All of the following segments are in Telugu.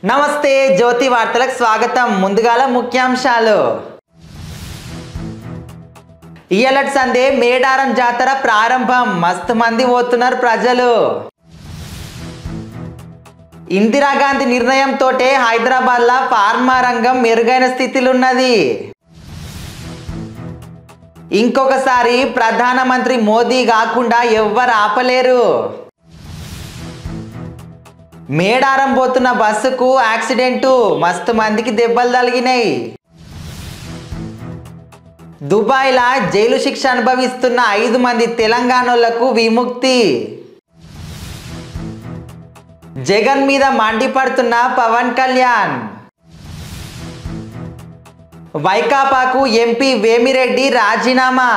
నమస్తే జ్యోతి వార్తలకు స్వాగతం. ముందుగాల ముఖ్యాంశాలు. ఇయలట్ సందే మేడారం జాతర ప్రారంభం. మస్తు మంది పోతున్నారు ప్రజలు. ఇందిరాగాంధీ నిర్ణయంతోటే హైదరాబాద్లో ఫార్మా రంగం మెరుగైన స్థితిలో ఉన్నది. ఇంకొకసారి ప్రధానమంత్రి మోదీ కాకుండా ఎవ్వరు ఆపలేరు. మేడారం పోతున్న బస్సుకు యాక్సిడెంటు, మస్తు మందికి దెబ్బలు తగిలినాయి. దుబాయ్లా జైలు శిక్ష అనుభవిస్తున్న 5 మంది తెలంగాణోళ్లకు విముక్తి. జగన్ మీద మండిపడుతున్న పవన్ కళ్యాణ్. వైకాపాకు ఎంపీ వేమిరెడ్డి రాజీనామా.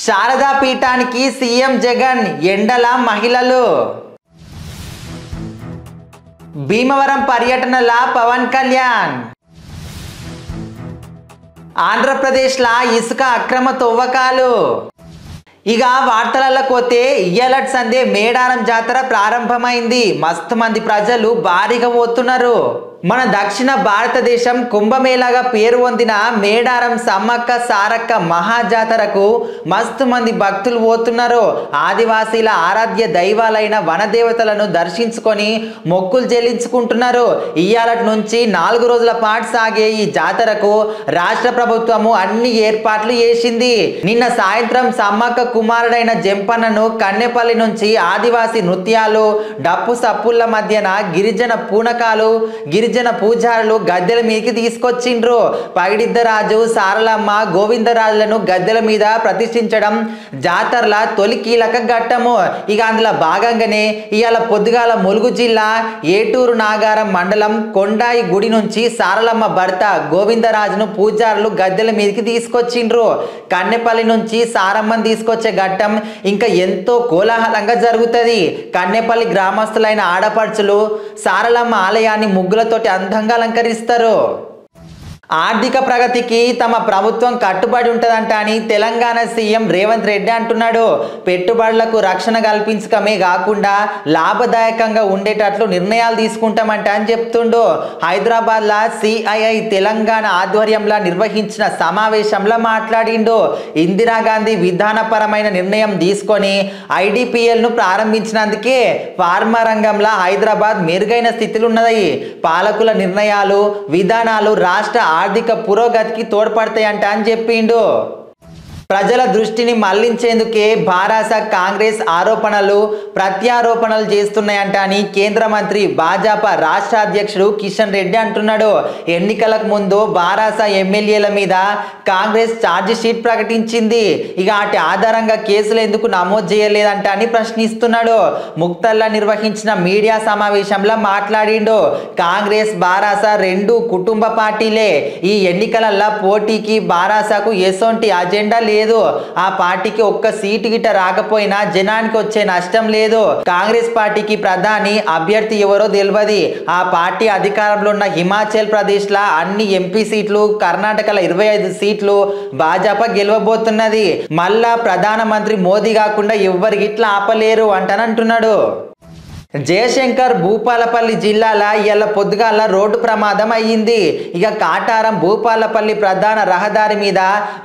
శారదా పీఠానికి సీఎం జగన్ ఎండల మహిళలు. భీమవరం పర్యటనల పవన్ కళ్యాణ్. ఆంధ్రప్రదేశ్లా ఇసుక అక్రమ తవ్వకాలు. ఇక వార్తలకు పోతే ఇయలట్ సందే మేడారం జాతర ప్రారంభమైంది. మస్తు మంది ప్రజలు భారీగా పోతున్నారు. మన దక్షిణ భారతదేశం కుంభమేళాగా పేరు పొందిన మేడారం సమ్మక్క సారక్క మహాజాతరకు మస్తు మంది భక్తులు పోతున్నారు. ఆదివాసీల ఆరాధ్య దైవాలైన వనదేవతలను దర్శించుకొని మొక్కులు చెల్లించుకుంటున్నారు. ఇయ్యాలటి నుంచి 4 రోజుల పాటు సాగే ఈ జాతరకు రాష్ట్ర ప్రభుత్వము అన్ని ఏర్పాట్లు చేసింది. నిన్న సాయంత్రం సమ్మక్క కుమారుడైన జంపన్నను కన్నెపల్లి నుంచి ఆదివాసీ నృత్యాలు, డప్పు సప్పుల మధ్యన గిరిజన పూనకాలు, గిరిజన పూజారులు గద్దెల మీదకి తీసుకొచ్చిండ్రు. పగిడిద్దరాజు, సారలమ్మ, గోవిందరాజులను గద్దెల మీద ప్రతిష్ఠించడం జాతరల తొలి కీలక ఘట్టము. ఇక అందులో భాగంగానే ఇవాళ పొద్దుగాల ములుగు జిల్లా ఏటూరు నాగారం మండలం కొండాయి గుడి నుంచి సారలమ్మ భర్త గోవిందరాజును పూజారులు గద్దెల మీదకి తీసుకొచ్చిండ్రు. కన్నెపల్లి నుంచి సారమ్మను తీసుకొచ్చే ఘట్టం ఇంకా ఎంతో కోలాహలంగా జరుగుతుంది. కన్నెపల్లి గ్రామస్తులైన ఆడపడుచులు సారలమ్మ ఆలయాన్ని ముగ్గులతోటి అందంగా అలంకరిస్తారు. ఆర్థిక ప్రగతికి తమ ప్రభుత్వం కట్టుబడి ఉంటుందంట అని తెలంగాణ సీఎం రేవంత్ రెడ్డి అంటున్నాడు. పెట్టుబడులకు రక్షణ కల్పించడమే కాకుండా లాభదాయకంగా ఉండేటట్లు నిర్ణయాలు తీసుకుంటామంట అని చెప్తుండు. హైదరాబాద్లో సిఐఐ తెలంగాణ ఆధ్వర్యంలో నిర్వహించిన సమావేశంలో మాట్లాడిండు. ఇందిరాగాంధీ విధానపరమైన నిర్ణయం తీసుకొని ఐడిపిఎల్ను ప్రారంభించినందుకే ఫార్మా రంగంలో హైదరాబాద్ మెరుగైన స్థితిలో ఉన్నది. పాలకుల నిర్ణయాలు, విధానాలు రాష్ట్ర ఆర్థిక పురోగతికి తోడ్పడతాయంట అని చెప్పిండు. ప్రజల దృష్టిని మళ్లించేందుకే భారాస కాంగ్రెస్ ఆరోపణలు ప్రత్యారోపణలు చేస్తున్నాయంట అని కేంద్ర మంత్రి భాజపా రాష్ట్ర అధ్యక్షుడు కిషన్ రెడ్డి అంటున్నాడు. ఎన్నికలకు ముందు భారాస ఎమ్మెల్యేల మీద కాంగ్రెస్ ఛార్జ్ షీట్ ప్రకటించింది. ఇక వాటి ఆధారంగా కేసులు ఎందుకు నమోదు చేయలేదంట అని ప్రశ్నిస్తున్నాడు. ముక్తల్లా నిర్వహించిన మీడియా సమావేశంలో మాట్లాడిండు. కాంగ్రెస్ భారాస రెండు కుటుంబ పార్టీలే. ఈ ఎన్నికలలో పోటీకి భారాసకు ఎసొంటి అజెండా లేదు. ఆ పార్టీకి ఒక్క సీటు గిట రాకపోయినా జనానికి వచ్చే నష్టం లేదు. కాంగ్రెస్ పార్టీకి ప్రధాని అభ్యర్థి ఎవరో తెలియదు. ఆ పార్టీ అధికారంలో ఉన్న హిమాచల్ ప్రదేశ్ లా అన్ని ఎంపీ సీట్లు, కర్ణాటకలో 25 సీట్లు భాజపా గెలవబోతున్నది. మళ్ళా ప్రధానమంత్రి మోదీ కాకుండా ఎవ్వరు గిట్లా ఆపలేరు అంటానంటున్నాడు. జయశంకర్ భూపాలపల్లి జిల్లాల ఇవాళ పొద్దుగాల రోడ్డు ప్రమాదం అయ్యింది. ఇక కాటారం భూపాలపల్లి ప్రధాన రహదారి మీద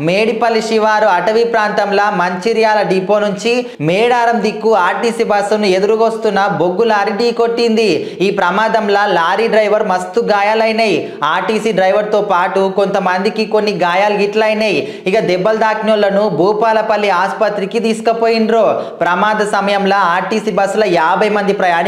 మేడిపల్లి శివారు అటవీ ప్రాంతంలో మంచిర్యాల డిపో నుంచి మేడారం దిక్కు ఆర్టీసీ బస్సును ఎదురుగొస్తున్న బొగ్గు లారీ ఢీకొట్టింది. ఈ ప్రమాదంలో లారీ డ్రైవర్ మస్తు గాయాలైనాయి. ఆర్టీసీ డ్రైవర్తో పాటు కొంతమందికి కొన్ని గాయాలు గిట్లయినాయి. ఇక దెబ్బలు తాకినోళ్లను భూపాలపల్లి ఆసుపత్రికి తీసుకుపోయిండ్రు. ప్రమాద సమయంలో ఆర్టీసీ బస్సులో 50 మంది ప్రయాణికులున్నారు.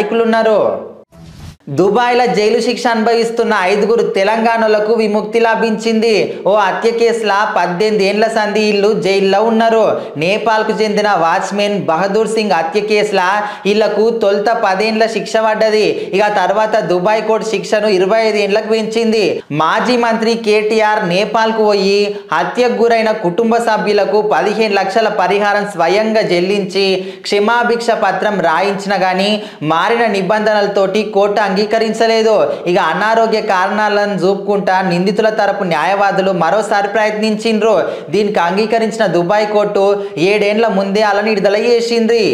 దుబాయ్లో జైలు శిక్ష అనుభవిస్తున్న 5 తెలంగాణలకు విముక్తి లభించింది. ఓ హత్య కేసులో 18 ఏళ్ల సంధి ఇల్లు జైల్లో ఉన్నారు. నేపాల్కు చెందిన వాచ్మెన్ బహదూర్ సింగ్ హత్య కేసులో ఇళ్లకు తొలుత 10 ఏళ్ల శిక్ష పడ్డది. ఇక తర్వాత దుబాయ్ కోర్టు శిక్షను 25 ఏళ్లకు పెంచింది. మాజీ మంత్రి కేటీఆర్ నేపాల్కు పోయి హత్యకు గురైన కుటుంబ సభ్యులకు 15 లక్షల పరిహారం స్వయంగా చెల్లించి క్షమాభిక్ష పత్రం రాయించిన గానీ మారిన నిబంధనలతోటి కోర్టు అంగీకరించలేదు. ఇక అనారోగ్య కారణాలను చూపుకుంటా నిందితుల తరపు న్యాయవాదులు మరోసారి ప్రయత్నించిండ్రు. దీనికి అంగీకరించిన దుబాయ్ కోర్టు 7 ఏళ్ల ముందే అలా విడుదల చేసింది.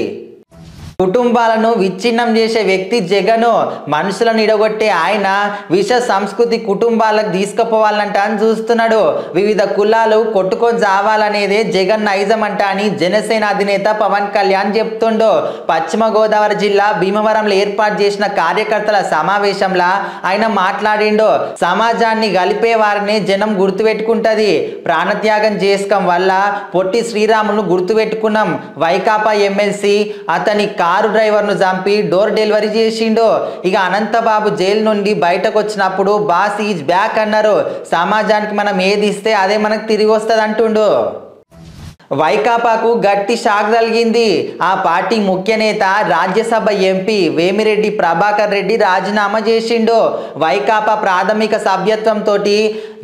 కుటుంబాలను విచ్ఛిన్నం చేసే వ్యక్తి జగను. మనుషులను ఇడగొట్టే ఆయన విష సంస్కృతి కుటుంబాలకు తీసుకుపోవాలంట అని చూస్తున్నాడు. వివిధ కులాలు కొట్టుకొని చావాలనేదే జగన్ నైజం అంట అని జనసేన అధినేత పవన్ కళ్యాణ్ చెప్తుండు. పశ్చిమ గోదావరి జిల్లా భీమవరంలో ఏర్పాటు చేసిన కార్యకర్తల సమావేశంలో ఆయన మాట్లాడిండు. సమాజాన్ని కలిపే వారిని జనం గుర్తుపెట్టుకుంటది. ప్రాణత్యాగం చేసుకోం వల్ల పొట్టి శ్రీరాములు గుర్తుపెట్టుకున్నాం. వైకాపా ఎమ్మెల్సీ అతని కారు డ్రైవర్ను చంపి డోర్ డెలివరీ చేసిండు. ఇక అనంతబాబు జైలు నుండి బయటకు వచ్చినప్పుడు బాస్ ఈజ్ బ్యాక్ అన్నారు. సమాజానికి మనం ఏది ఇస్తే అదే మనకు తిరిగి వస్తుంది అంటుండు. వైకాపాకు గట్టి షాక్ తగిలింది. ఆ పార్టీ ముఖ్య నేత రాజ్యసభ ఎంపీ వేమిరెడ్డి ప్రభాకర్ రెడ్డి రాజీనామా చేసిండు. వైకాపా ప్రాథమిక సభ్యత్వంతో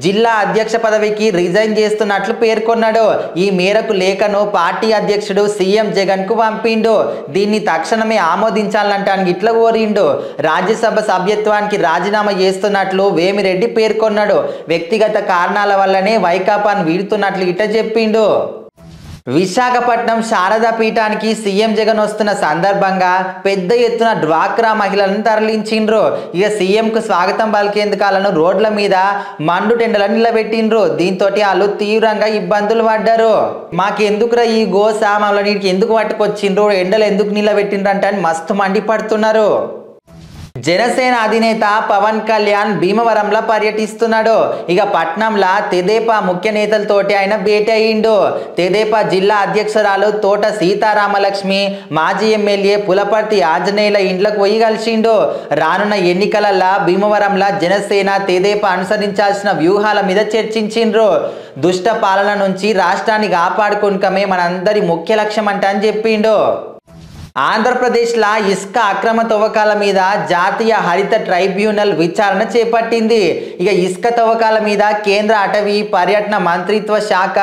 జిల్లా అధ్యక్ష పదవికి రిజైన్ చేస్తున్నట్లు పేర్కొన్నాడు. ఈ మేరకు లేఖను పార్టీ అధ్యక్షుడు సీఎం జగన్ కు పంపిండు. దీన్ని తక్షణమే ఆమోదించాలంటానికి ఇట్లా కోరిండు. రాజ్యసభ సభ్యత్వానికి రాజీనామా చేస్తున్నట్లు వేమిరెడ్డి పేర్కొన్నాడు. వ్యక్తిగత కారణాల వల్లనే వైకాపాను వీడుతున్నట్లు ఇట్లా చెప్పిండు. విశాఖపట్నం శారదా పీఠానికి సీఎం జగన్ వస్తున్న సందర్భంగా పెద్ద ఎత్తున డ్వాక్రా మహిళలను తరలించిండ్రు. ఇక సీఎంకు స్వాగతం పలికేందుకు రోడ్ల మీద మండు టెండలను నిలబెట్టిండ్రు. దీంతో వాళ్ళు తీవ్రంగా ఇబ్బందులు పడ్డారు. మాకెందుకురా ఈ గోస, మమ్మల్ని ఎందుకు పట్టుకొచ్చిండ్రు, ఎండలు ఎందుకు నిలబెట్టిండ్రు అంటే అని మస్తు మండిపడుతున్నారు. జనసేన అధినేత పవన్ కళ్యాణ్ భీమవరంలో పర్యటిస్తున్నాడు. ఇక పట్నంలో తెదేపా ముఖ్య నేతలతోటి ఆయన భేటీ అయ్యిండు. తెదేపా జిల్లా అధ్యక్షురాలు తోట సీతారామలక్ష్మి, మాజీ ఎమ్మెల్యే పులపర్తి ఆంజనేయుల ఇండ్లకు పోయి కలిసిండు. రానున్న ఎన్నికలలో భీమవరంలో జనసేన తెదేపా అనుసరించాల్సిన వ్యూహాల మీద చర్చించిండ్రు. దుష్ట పాలన నుంచి రాష్ట్రాన్ని కాపాడుకోవడమే మనందరి ముఖ్య లక్ష్యం అంట అని చెప్పిండు. ఆంధ్రప్రదేశ్లో ఇసుక అక్రమ తవ్వకాల మీద జాతీయ హరిత ట్రైబ్యునల్ విచారణ చేపట్టింది. ఇక ఇసుక తవ్వకాల మీద కేంద్ర అటవీ పర్యటన మంత్రిత్వ శాఖ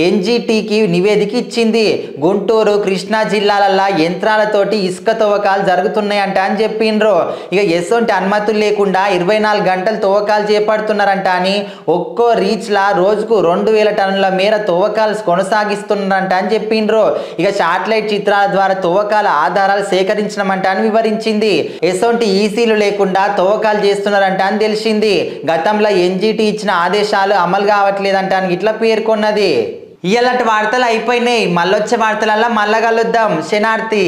ఎన్జిటికి నివేదిక ఇచ్చింది. గుంటూరు, కృష్ణా జిల్లాలలో యంత్రాలతోటి ఇసుక తవ్వకాలు జరుగుతున్నాయంట అని చెప్పిండ్రు. ఇక ఎసొంటి అనుమతులు లేకుండా 24 గంటలు తవ్వకాలు చేపడుతున్నారంట అని ఒక్కో రీచ్లా రోజుకు 2000 టన్నుల మేర తవ్వకాలు కొనసాగిస్తున్నారంట అని చెప్పిండ్రు. ఇక శాటిలైట్ చిత్రాల ద్వారా తవ్వకాల ఆధారాలు సేకరించడమంట అని వివరించింది. ఎసొంటి ఈసీలు లేకుండా తవ్వకాలు చేస్తున్నారంట అని తెలిసింది. గతంలో ఎన్జిటి ఇచ్చిన ఆదేశాలు అమలు కావట్లేదంట అని ఇట్లా పేర్కొన్నది. ఇలాంటి వార్తలు అయిపోయినాయి. మళ్ళొచ్చే వార్తలలో మళ్ళా కలుద్దాం. శనార్థి.